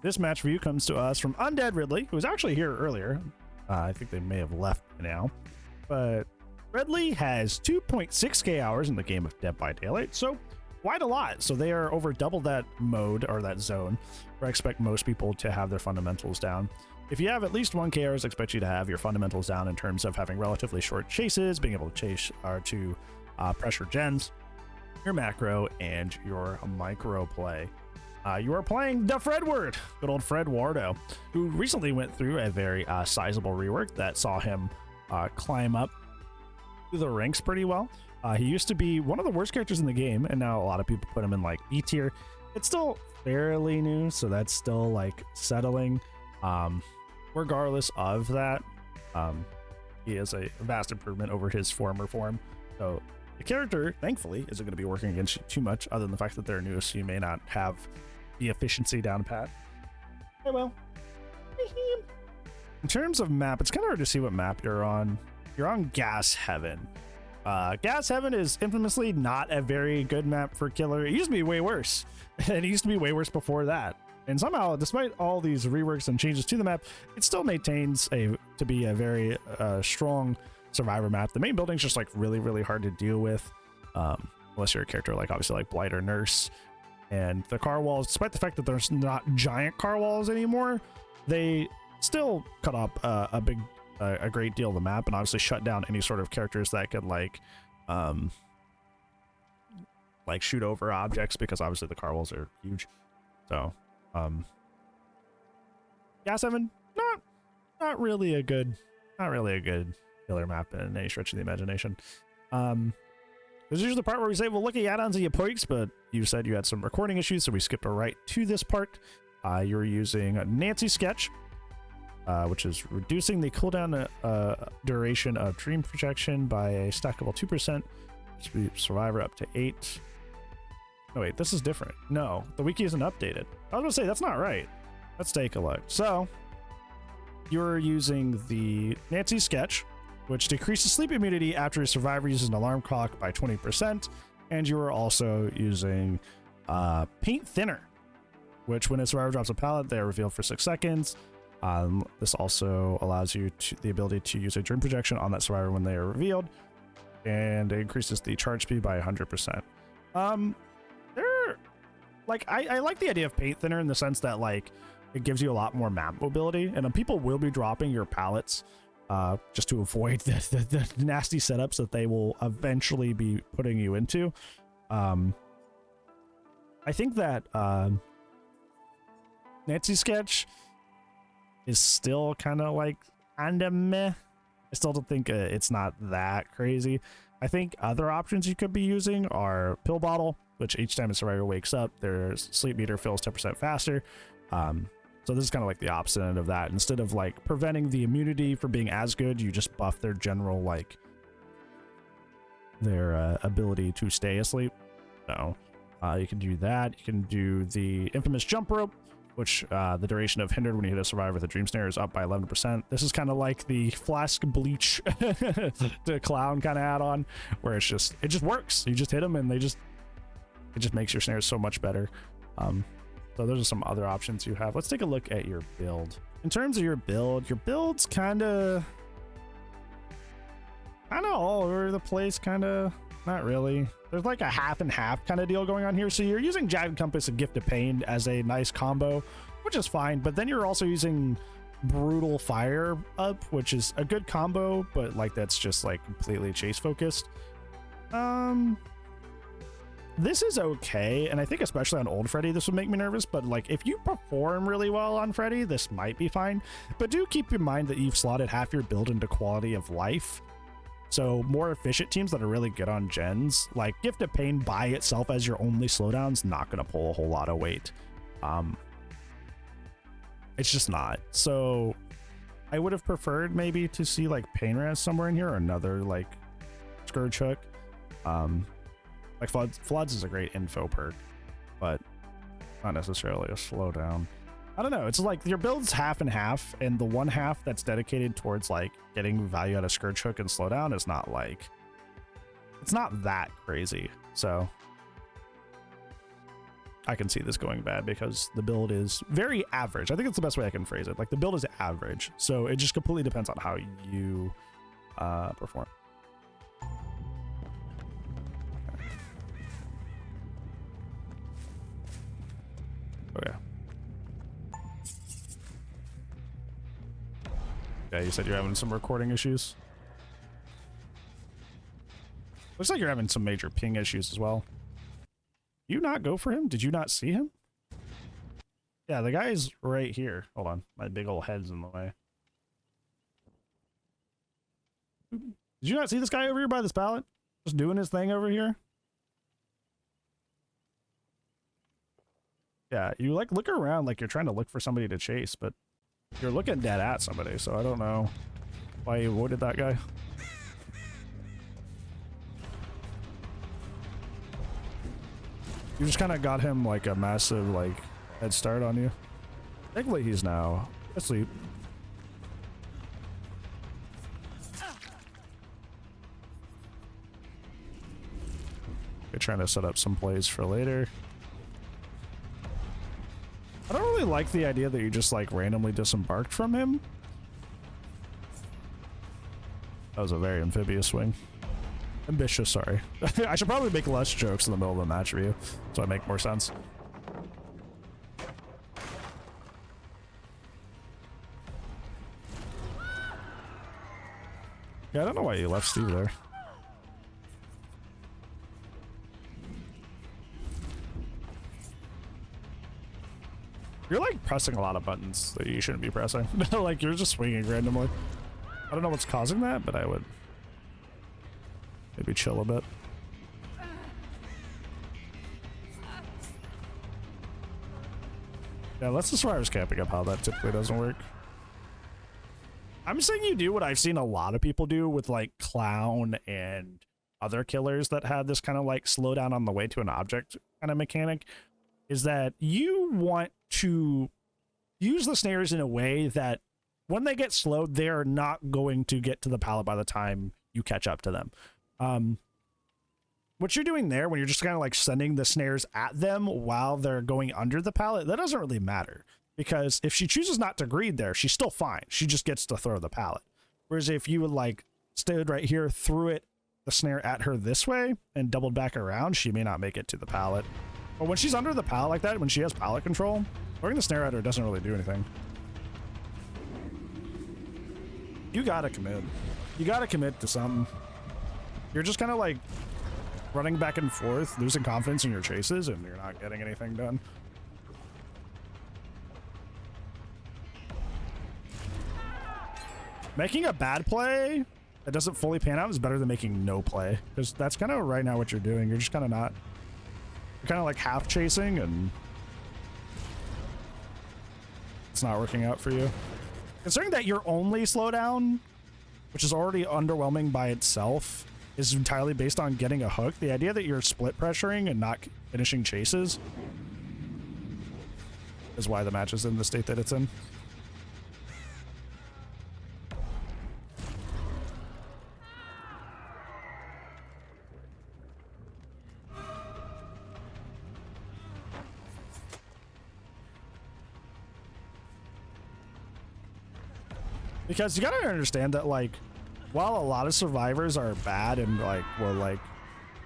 This match review comes to us from Undead Ridley, who was actually here earlier. I think they may have left now. But Ridley has 2.6k hours in the game of Dead by Daylight, so quite a lot. So they are over double that mode, or that zone, where I expect most people to have their fundamentals down. If you have at least 1k hours, I expect you to have your fundamentals down in terms of having relatively short chases, being able to chase or to pressure gens, your macro, and your micro play. You are playing the Fredward, good old Fred Wardo, who recently went through a very sizable rework that saw him climb up through the ranks pretty well. He used to be one of the worst characters in the game, and now a lot of people put him in like B tier. It's still fairly new, so that's still like settling. Regardless of that, he is a vast improvement over his former form. So the character, thankfully, isn't going to be working against you too much, other than the fact that they're new, so you may not have the efficiency down pat. Oh well. In terms of map, it's kind of hard to see what map you're on. You're on Gas Heaven. Gas Heaven is infamously not a very good map for killer. It used to be way worse. And it used to be way worse before that. And somehow, despite all these reworks and changes to the map, it still maintains to be a very strong survivor map. The main building's just like really, really hard to deal with, unless you're a character like obviously like Blight or Nurse. And the car walls, despite the fact that there's not giant car walls anymore, they still cut up a great deal of the map, and obviously shut down any sort of characters that could like shoot over objects, because obviously the car walls are huge. So Gas 7, not really a good killer map in any stretch of the imagination. This is usually the part where we say, well, look at add-ons and your perks, but you said you had some recording issues, so we skipped right to this part. You're using Nancy Sketch, which is reducing the cooldown duration of Dream Projection by a stackable 2%. Survivor up to 8. Oh wait, this is different. No, the wiki isn't updated. I was gonna say, that's not right. Let's take a look. So, you're using the Nancy Sketch, which decreases sleep immunity after a survivor uses an alarm clock by 20%. And you are also using Paint Thinner, which when a survivor drops a pallet, they are revealed for 6 seconds. This also allows you the ability to use a Dream Projection on that survivor when they are revealed, and it increases the charge speed by 100%. I like the idea of Paint Thinner in the sense that like it gives you a lot more map mobility, and people will be dropping your pallets just to avoid the nasty setups that they will eventually be putting you into. I think that Nancy Sketch is still kind of meh. I still don't think it's not that crazy. I think other options you could be using are Pill Bottle, which each time a survivor wakes up, their sleep meter fills 10% faster. So this is kind of like the opposite end of that. Instead of like preventing the immunity from being as good, you just buff their general their ability to stay asleep. So you can do that. You can do the infamous jump rope, which the duration of hindered when you hit a survivor with a dream snare is up by 11%. This is kind of like the flask bleach to clown kind of add-on, where it just works. You just hit them and it just makes your snares so much better. So those are some other options you have. Let's take a look at your build. In terms of your build's kind of all over the place, not really. There's like a half and half kind of deal going on here. So you're using Jagged Compass and Gift of Pain as a nice combo, which is fine, but then you're also using Brutal Fire up, which is a good combo, but like that's just like completely chase focused. This is okay, and I think especially on old Freddy this would make me nervous, but like if you perform really well on Freddy, this might be fine. But do keep in mind that you've slotted half your build into quality of life. So more efficient teams that are really good on gens, like Gift of Pain by itself as your only slowdown is not going to pull a whole lot of weight. It's just not. So I would have preferred maybe to see like Pain Raz somewhere in here, or another like Scourge Hook. Like Floods is a great info perk, but not necessarily a slowdown. I don't know. It's like your build's half and half, and the one half that's dedicated towards like getting value out of Scourge Hook and slowdown is not like, it's not that crazy. So I can see this going bad because the build is very average. I think it's the best way I can phrase it. Like the build is average, so it just completely depends on how you perform. Okay. Yeah, you said you're having some recording issues. Looks like you're having some major ping issues as well. You not go for him? Did you not see him? Yeah, the guy's right here. Hold on. My big old head's in the way. Did you not see this guy over here by this pallet? Just doing his thing over here? Yeah, you like look around like you're trying to look for somebody to chase, but you're looking dead at somebody, so I don't know why you avoided that guy. You just kind of got him like a massive like head start on you. Thankfully he's now asleep. You're trying to set up some plays for later. I don't really like the idea that you just like randomly disembarked from him. That was a very amphibious swing. Ambitious, sorry. I should probably make less jokes in the middle of the match for you, so I make more sense. Yeah, I don't know why you left Steve there. You're like pressing a lot of buttons that you shouldn't be pressing. Like you're just swinging randomly. I don't know what's causing that, but I would maybe chill a bit. Yeah, let's the survivors camping up how that typically doesn't work. I'm saying you do what I've seen a lot of people do with like Clown and other killers that have this kind of like slow down on the way to an object kind of mechanic, is that you want to use the snares in a way that when they get slowed, they're not going to get to the pallet by the time you catch up to them. What you're doing there when you're just kind of like sending the snares at them while they're going under the pallet, that doesn't really matter, because if she chooses not to greed there, she's still fine. She just gets to throw the pallet. Whereas if you would like stood right here, threw the snare at her this way and doubled back around, she may not make it to the pallet. But when she's under the pallet like that, when she has pallet control, throwing the snare at her doesn't really do anything. You gotta commit. You gotta commit to something. You're just kind of like running back and forth, losing confidence in your chases, and you're not getting anything done. Making a bad play that doesn't fully pan out is better than making no play, because that's kind of right now what you're doing. You're just kind of not. You're kind of like half chasing, and it's not working out for you. Considering that your only slowdown, which is already underwhelming by itself, is entirely based on getting a hook, the idea that you're split pressuring and not finishing chases is why the match is in the state that it's in. Because you gotta understand that, like, while a lot of survivors are bad and like will like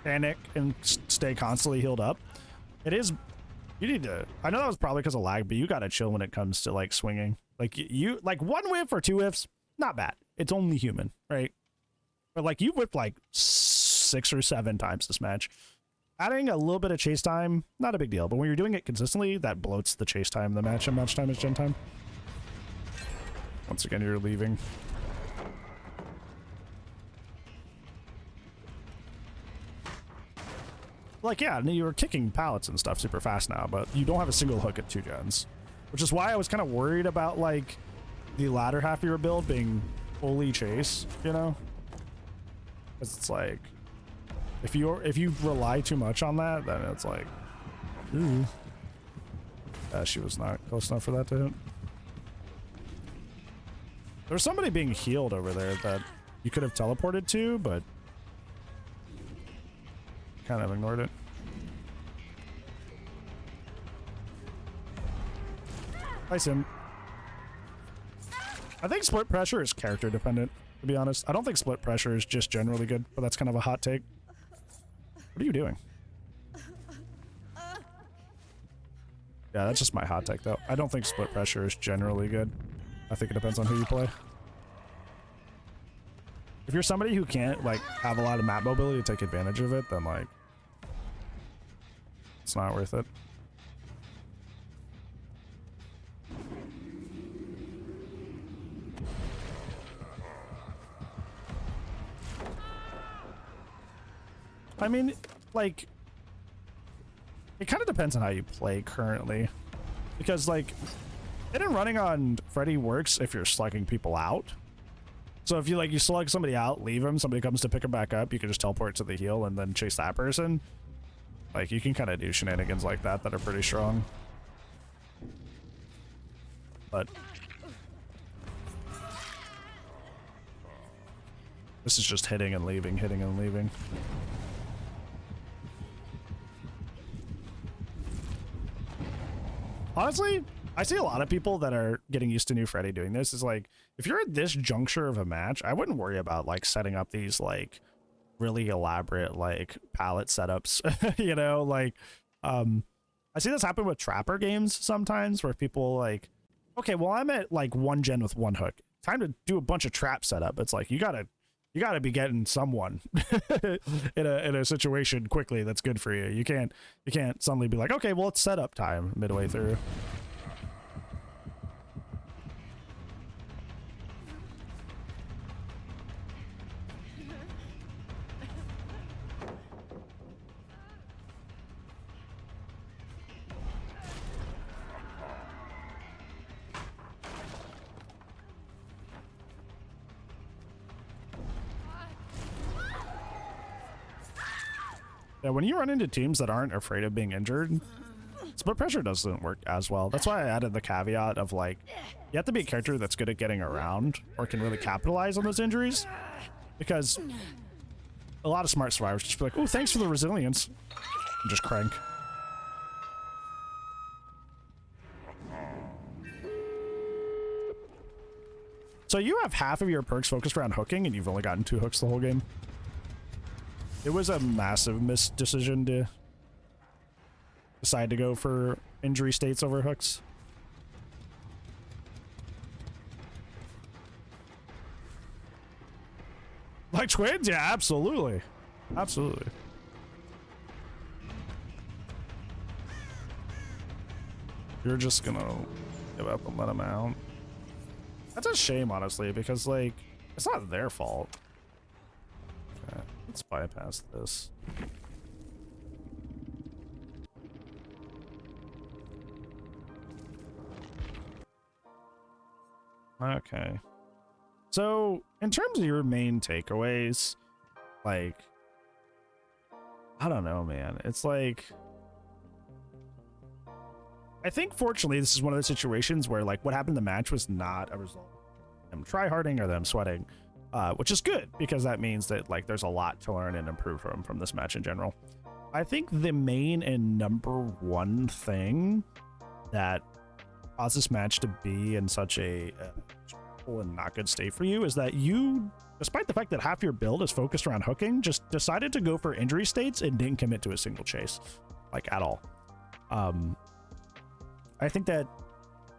panic and stay constantly healed up, it is, you need to, I know that was probably because of lag, but you gotta chill when it comes to like swinging. Like you like one whiff or two whiffs, not bad. It's only human, right? But like you've whipped like 6 or 7 times this match. Adding a little bit of chase time, not a big deal. But when you're doing it consistently, that bloats the chase time of the match, and match time is gen time. Once again, you're leaving. Like, yeah, you were kicking pallets and stuff super fast now, but you don't have a single hook at 2 gens. Which is why I was kind of worried about, like, the latter half of your build being fully chase, you know? Because it's like, if you rely too much on that, then it's like, ooh. She was not close enough for that to hit. There's somebody being healed over there that you could have teleported to, but kind of ignored it. Hi, Sim. I think split pressure is character dependent, to be honest. I don't think split pressure is just generally good, but that's kind of a hot take. What are you doing? Yeah, that's just my hot take, though. I don't think split pressure is generally good. I think it depends on who you play. If you're somebody who can't, like, have a lot of map mobility to take advantage of it, then, like, it's not worth it. I mean, like, it kind of depends on how you play currently. Because, like, hit and running on Freddy works if you're slugging people out. So if you, like, you slug somebody out, leave him, somebody comes to pick him back up, you can just teleport to the heal and then chase that person. Like, you can kind of do shenanigans like that that are pretty strong. But this is just hitting and leaving, hitting and leaving. Honestly, I see a lot of people that are getting used to new Freddy doing this. Is like, if you're at this juncture of a match, I wouldn't worry about like setting up these like really elaborate like palette setups. You know, like I see this happen with Trapper games sometimes where people like, okay, well, I'm at like 1 gen with 1 hook. Time to do a bunch of trap setup. It's like you gotta be getting someone in a situation quickly that's good for you. You can't suddenly be like, okay, well, it's setup time midway through. Yeah, when you run into teams that aren't afraid of being injured, split pressure doesn't work as well. That's why I added the caveat of like, you have to be a character that's good at getting around or can really capitalize on those injuries, because a lot of smart survivors just be like, oh, thanks for the resilience, and just crank. So you have half of your perks focused around hooking and you've only gotten 2 hooks the whole game. It was a massive misdecision to decide to go for injury states over hooks. Like twins? Yeah, absolutely. Absolutely. You're just gonna give up and let them out. That's a shame, honestly, because, like, it's not their fault. Okay, let's bypass this. Okay. So, in terms of your main takeaways, like, I don't know, man. It's like, I think fortunately this is one of the situations where like what happened in the match was not a result of them tryharding or them sweating, which is good because that means that like there's a lot to learn and improve from this match in general. I think the main and number one thing that caused this match to be in such a and not good state for you is that you, despite the fact that half your build is focused around hooking, just decided to go for injury states and didn't commit to a single chase, like at all. I think that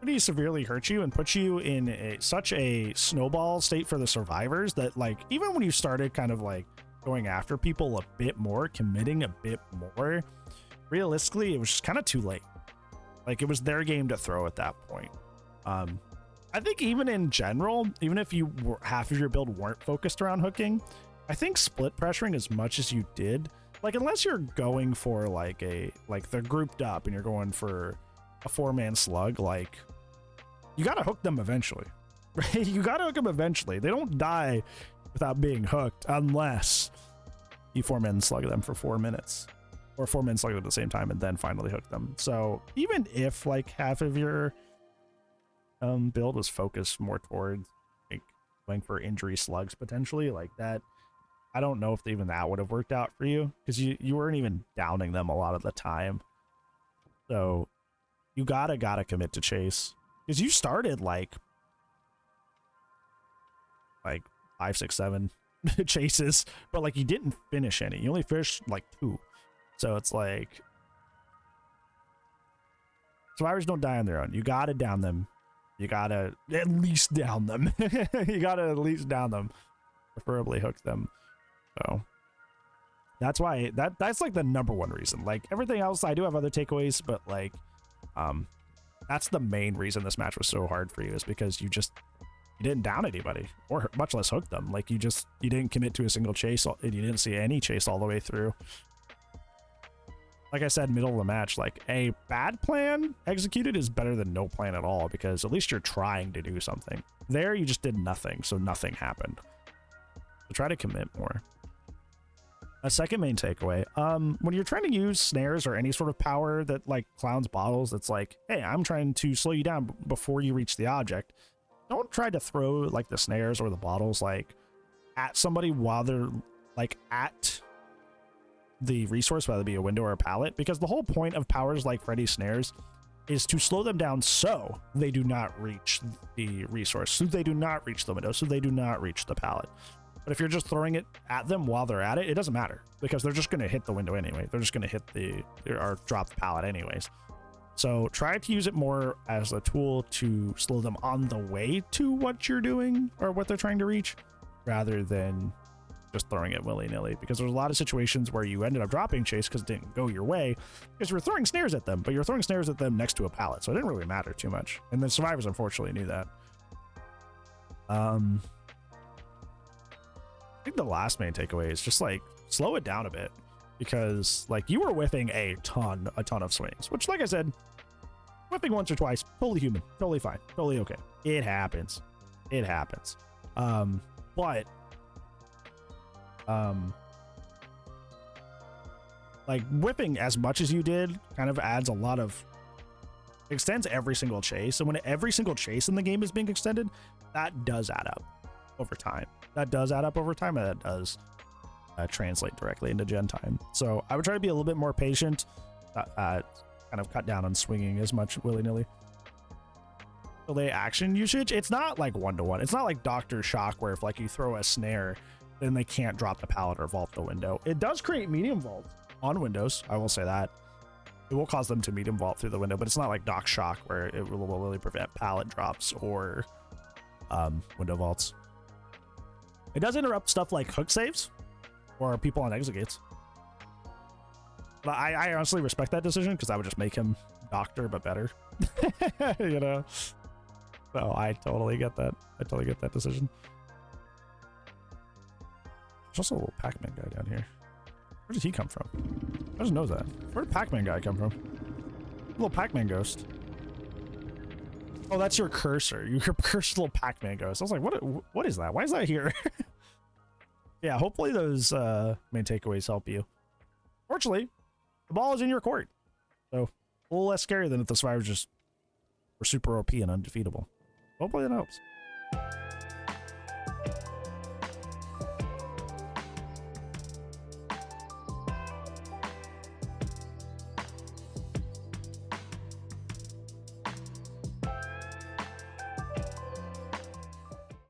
pretty severely hurts you and puts you in such a snowball state for the survivors that like even when you started kind of like going after people a bit more, committing a bit more, realistically it was just kind of too late. Like it was their game to throw at that point. I think even in general, even if you were, half of your build weren't focused around hooking, I think split pressuring as much as you did, like unless you're going for like they're grouped up and you're going for a 4-man slug, like you gotta hook them eventually, right? You gotta hook them eventually. They don't die without being hooked unless you 4-man slug them for 4 minutes or 4-man slug them at the same time and then finally hook them. So even if like half of your build is focused more towards like going for injury slugs potentially like that, I don't know if even that would have worked out for you because you weren't even downing them a lot of the time. So you gotta commit to chase. Because you started like 5, 6, 7 chases, but like you didn't finish any. You only finished like 2. So it's like survivors don't die on their own. You gotta down them. You gotta at least down them. You gotta at least down them. Preferably hook them. So that's why that's like the number one reason. Like everything else, I do have other takeaways, but like that's the main reason this match was so hard for you, is because you didn't down anybody, or much less hook them. Like you didn't commit to a single chase, and you didn't see any chase all the way through. Like I said, middle of the match, like a bad plan executed is better than no plan at all, because at least you're trying to do something. There, you just did nothing, so nothing happened. So try to commit more. A second main takeaway, when you're trying to use snares or any sort of power that like clowns bottles, it's like, hey, I'm trying to slow you down before you reach the object. Don't try to throw like the snares or the bottles like at somebody while they're like at the resource, whether it be a window or a pallet, because the whole point of powers like Freddy's snares is to slow them down so they do not reach the resource, so they do not reach the window, so they do not reach the pallet. But if you're just throwing it at them while they're at it, it doesn't matter, because they're just going to hit the window anyway. They're just going to hit or drop the pallet anyways. So try to use it more as a tool to slow them on the way to what you're doing or what they're trying to reach, rather than just throwing it willy-nilly, because there's a lot of situations where you ended up dropping chase because it didn't go your way because you were throwing snares at them, but you're throwing snares at them next to a pallet, so it didn't really matter too much. And the survivors unfortunately knew that. I think the last main takeaway is just like slow it down a bit, because like you were whiffing a ton of swings, which, like I said, whiffing once or twice, totally human, totally fine, totally okay. It happens. But like whipping as much as you did kind of adds a lot of, extends every single chase, and when every single chase in the game is being extended, that does add up over time. And that does translate directly into gen time. So I would try to be a little bit more patient, kind of cut down on swinging as much willy-nilly. Delay action usage, it's not like one-to-one. It's not like Dr. Shock, where if like you throw a snare, then they can't drop the pallet or vault the window. It does create medium vault on windows, I will say that. It will cause them to medium vault through the window, but it's not like Doc Shock, where it will really prevent pallet drops or window vaults. It does interrupt stuff like hook saves or people on exit gates. But I honestly respect that decision, because I would just make him Doctor, but better. You know? So I totally get that. I totally get that decision. There's also a little Pac-Man guy down here. Where did he come from? I just know that. Where did Pac-Man guy come from? Little Pac-Man ghost. Oh, that's your cursor. Your cursed little Pac-Man ghost. I was like, what is that? Why is that here? Yeah, hopefully those main takeaways help you. Fortunately, the ball is in your court, so a little less scary than if the survivors just were super OP and undefeatable. Hopefully that helps.